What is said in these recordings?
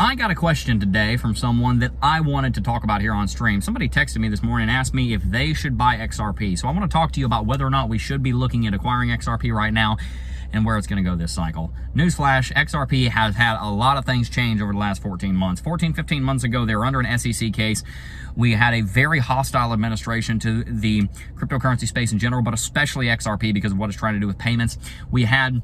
I got a question today from someone that I wanted to talk about here on stream. Somebody texted me this morning and asked me if they should buy XRP. So I want to talk to you about whether or not we should be looking at acquiring XRP right now and where it's going to go this cycle. Newsflash, XRP has had a lot of things change over the last 14 months. 15 months ago, they were under an SEC case. We had a very hostile administration to the cryptocurrency space in general, but especially XRP because of what it's trying to do with payments. We had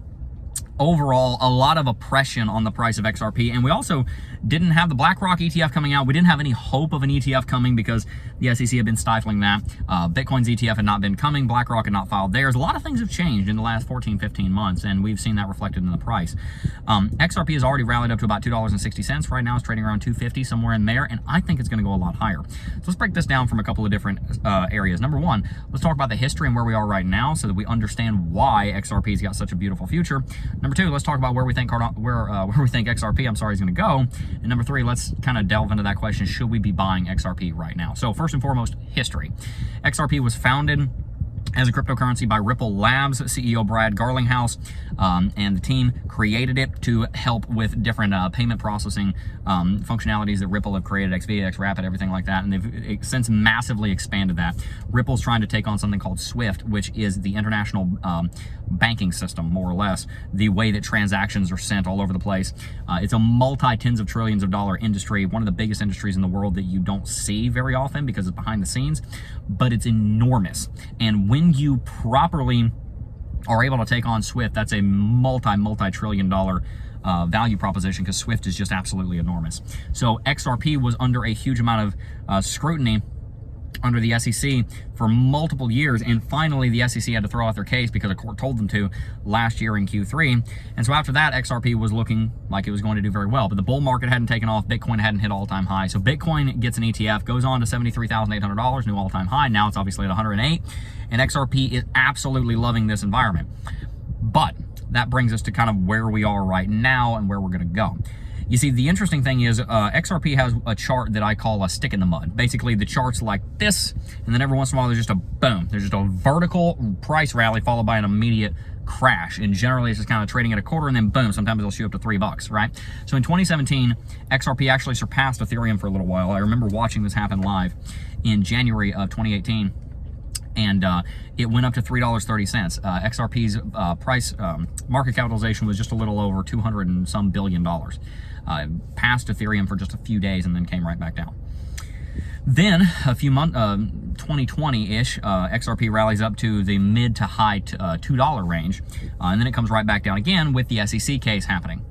overall a lot of oppression on the price of XRP, and we also didn't have the BlackRock ETF coming out. We didn't have any hope of an ETF coming because the SEC had been stifling that. Bitcoin's ETF had not been coming. BlackRock had not filed theirs. A lot of things have changed in the last 15 months, and we've seen that reflected in the price. XRP has already rallied up to about $2.60. Right now it's trading around $2.50, somewhere in there, and I think it's going to go a lot higher. So let's break this down from a couple of different areas. Number one, let's talk about the history and where we are right now so that we understand why XRP's got such a beautiful future. Number two, let's talk about where we think XRP, is going to go. And number three, let's kind of delve into that question: should we be buying XRP right now? So first and foremost, history. XRP was founded as a cryptocurrency by Ripple Labs. CEO Brad Garlinghouse and the team created it to help with different payment processing functionalities that Ripple have created, XV, XRapid, everything like that, and they've since massively expanded that. Ripple's trying to take on something called SWIFT, which is the international banking system, more or less, the way that transactions are sent all over the place. It's a multi-tens of trillions of dollar industry, one of the biggest industries in the world that you don't see very often because it's behind the scenes, but it's enormous. And when you properly are able to take on SWIFT, that's a multi-trillion dollar value proposition, because SWIFT is just absolutely enormous. So XRP was under a huge amount of scrutiny under the SEC for multiple years, and finally the SEC had to throw out their case because a court told them to last year in Q3. And so after that, XRP was looking like it was going to do very well, but the bull market hadn't taken off. Bitcoin hadn't hit all-time high. So Bitcoin gets an ETF, goes on to $73,800, new all-time high. Now it's obviously at 108, and XRP is absolutely loving this environment. But that brings us to kind of where we are right now and where we're going to go. You see, the interesting thing is XRP has a chart that I call a stick in the mud. Basically, the chart's like this, and then every once in a while there's just a boom. There's just a vertical price rally followed by an immediate crash. And generally, it's just kind of trading at a quarter, and then boom, sometimes it'll shoot up to $3, right? So in 2017, XRP actually surpassed Ethereum for a little while. I remember watching this happen live in January of 2018. And it went up to $3.30. XRP's price market capitalization was just a little over 200 and some billion dollars. Passed Ethereum for just a few days and then came right back down. Then a few months, 2020-ish, XRP rallies up to the mid to high $2 range, and then it comes right back down again with the SEC case happening.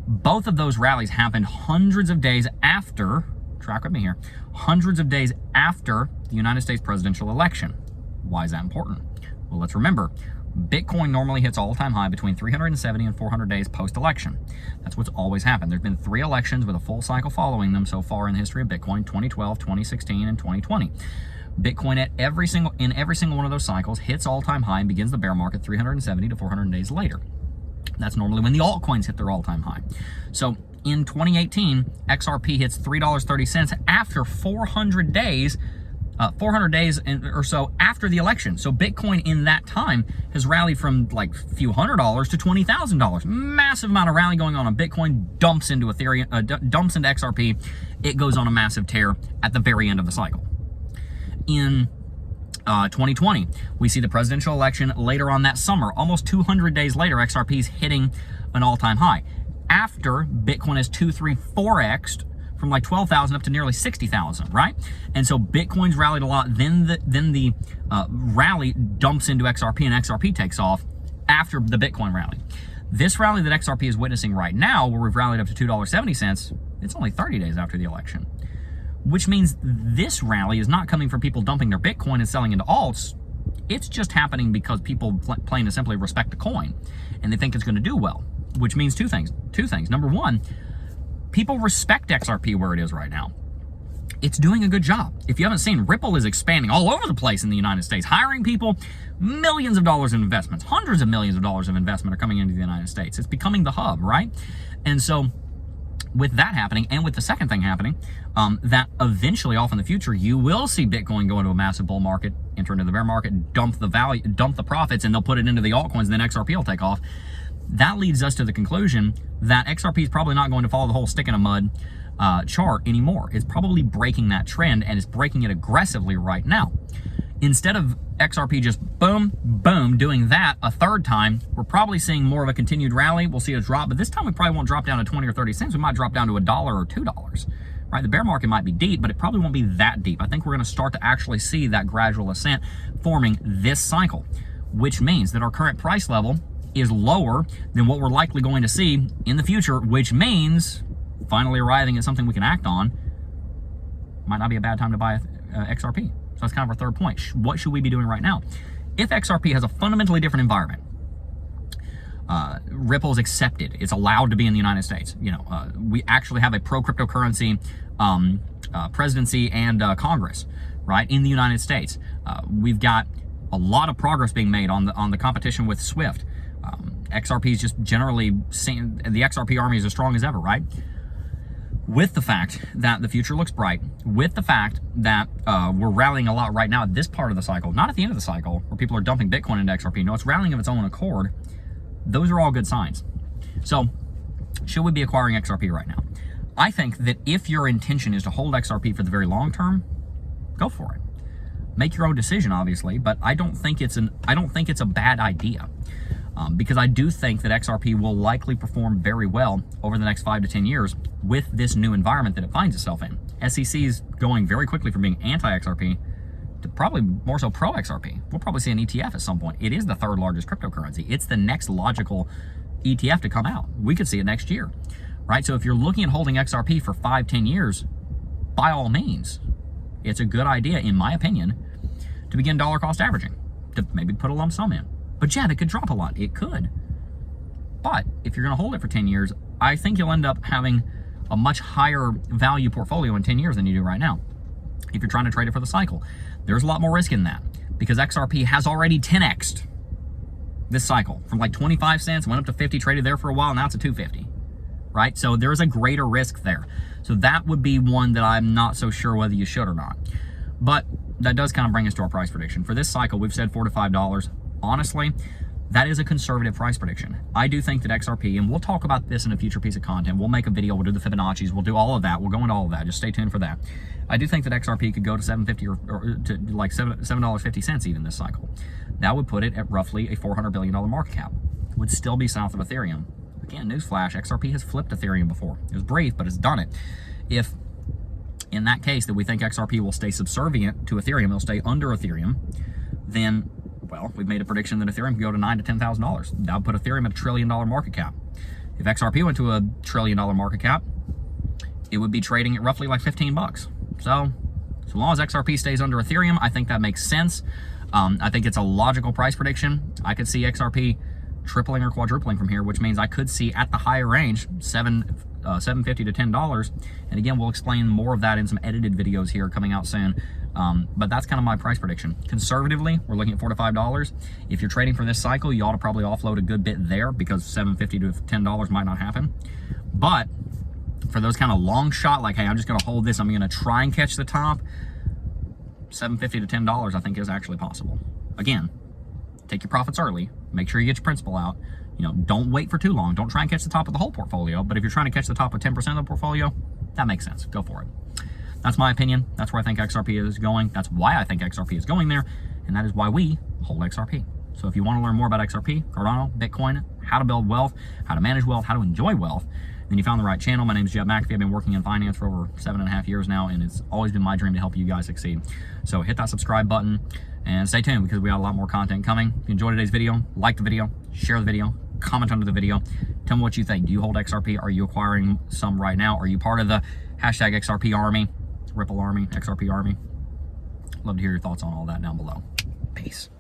Both of those rallies happened hundreds of days after, track with me here, hundreds of days after the United States presidential election. Why is that important? Well, let's remember, Bitcoin normally hits all-time high between 370 and 400 days post-election. That's what's always happened. There's been 3 elections with a full cycle following them so far in the history of Bitcoin: 2012, 2016, and 2020. Bitcoin in every single one of those cycles hits all-time high and begins the bear market 370 to 400 days later. That's normally when the altcoins hit their all-time high. So in 2018, XRP hits $3.30 after 400 days or so after the election. So Bitcoin in that time has rallied from like a few $100s to $20,000. Massive amount of rally going on Bitcoin, dumps into Ethereum, dumps into XRP. It goes on a massive tear at the very end of the cycle. In 2020, we see the presidential election later on that summer. Almost 200 days later, XRP's hitting an all-time high. After Bitcoin has 2, 3, 4x'd from like 12,000 up to nearly 60,000, right? And so Bitcoin's rallied a lot. Then the rally dumps into XRP, and XRP takes off after the Bitcoin rally. This rally that XRP is witnessing right now, where we've rallied up to $2.70, it's only 30 days after the election, which means this rally is not coming from people dumping their Bitcoin and selling into alts. It's just happening because people plain and simply respect the coin, and they think it's going to do well, which means two things. Number one, people respect XRP where it is right now. It's doing a good job. If you haven't seen, Ripple is expanding all over the place in the United States, hiring people, millions of dollars in investments, hundreds of millions of dollars of investment are coming into the United States. It's becoming the hub, right? And so with that happening, and with the second thing happening, that eventually off in the future, you will see Bitcoin go into a massive bull market, enter into the bear market, dump the value, dump the profits, and they'll put it into the altcoins, and then XRP will take off. that leads us to the conclusion that XRP is probably not going to follow the whole stick in a mud chart anymore. It's probably breaking that trend, and it's breaking it aggressively right now. Instead of XRP just boom, boom, doing that a third time, we're probably seeing more of a continued rally. We'll see a drop, but this time we probably won't drop down to 20 or 30 cents. We might drop down to $1 or $2, right? The bear market might be deep, but it probably won't be that deep. I think we're going to start to actually see that gradual ascent forming this cycle, which means that our current price level is lower than what we're likely going to see in the future, which means finally arriving at something we can act on. Might not be a bad time to buy XRP. So that's kind of our third point. What should we be doing right now? If XRP has a fundamentally different environment, Ripple is accepted. It's allowed to be in the United States. You know, we actually have a pro-cryptocurrency presidency and Congress, right, in the United States. We've got a lot of progress being made on the competition with SWIFT. XRP is just generally seeing the XRP army is as strong as ever, right? With the fact that the future looks bright, with the fact that we're rallying a lot right now at this part of the cycle, not at the end of the cycle where people are dumping Bitcoin into XRP. No, it's rallying of its own accord. Those are all good signs. So should we be acquiring XRP right now? I think that if your intention is to hold XRP for the very long term, go for it. Make your own decision, obviously, but I don't think it's a bad idea. Because I do think that XRP will likely perform very well over the next 5 to 10 years with this new environment that it finds itself in. SEC is going very quickly from being anti-XRP to probably more so pro-XRP. We'll probably see an ETF at some point. It is the third largest cryptocurrency. It's the next logical ETF to come out. We could see it next year, right? So if you're looking at holding XRP for 5, 10 years, by all means, it's a good idea, in my opinion, to begin dollar cost averaging, to maybe put a lump sum in. But yeah, it could drop a lot. It could. But if you're going to hold it for 10 years, I think you'll end up having a much higher value portfolio in 10 years than you do right now. If you're trying to trade it for the cycle, there's a lot more risk in that because XRP has already 10x'd this cycle from like 25 cents, went up to 50, traded there for a while. Now it's at 250, right? So there's a greater risk there. So that would be one that I'm not so sure whether you should or not. But that does kind of bring us to our price prediction. For this cycle, we've said $4 to $5. Honestly, that is a conservative price prediction. I do think that XRP, and we'll talk about this in a future piece of content. We'll make a video, we'll do the Fibonacci's, we'll do all of that. We'll go into all of that. Just stay tuned for that. I do think that XRP could go to $7.50 or to like $7.50 even this cycle. That would put it at roughly a $400 billion market cap. It would still be south of Ethereum. Again, newsflash, XRP has flipped Ethereum before. It was brief, but it's done it. If in that case that we think XRP will stay subservient to Ethereum, it'll stay under Ethereum, then well, we've made a prediction that Ethereum can go to $9,000 to $10,000. That would put Ethereum at $1 trillion market cap. If XRP went to a $1 trillion market cap, it would be trading at roughly like 15 bucks. So long as XRP stays under Ethereum, I think that makes sense. I think it's a logical price prediction. I could see XRP tripling or quadrupling from here, which means I could see at the higher range $7.50 to $10. And again, we'll explain more of that in some edited videos here coming out soon. But that's kind of my price prediction. Conservatively, we're looking at $4 to $5. If you're trading for this cycle, you ought to probably offload a good bit there because $7.50 to $10 might not happen. But for those kind of long shot, like, hey, I'm just going to hold this, I'm going to try and catch the top, $7.50 to $10 I think is actually possible. Again, take your profits early. Make sure you get your principal out. You know, don't wait for too long. Don't try and catch the top of the whole portfolio. But if you're trying to catch the top of 10% of the portfolio, that makes sense. Go for it. That's my opinion. That's where I think XRP is going. That's why I think XRP is going there. And that is why we hold XRP. So if you want to learn more about XRP, Cardano, Bitcoin, how to build wealth, how to manage wealth, how to enjoy wealth, then you found the right channel. My name is Jeff McAfee. I've been working in finance for over 7.5 years now, and it's always been my dream to help you guys succeed. So hit that subscribe button and stay tuned because we got a lot more content coming. If you enjoyed today's video, like the video, share the video, comment under the video. Tell me what you think. Do you hold XRP? Are you acquiring some right now? Are you part of the hashtag XRP army, Ripple army, XRP army? Love to hear your thoughts on all that down below. Peace.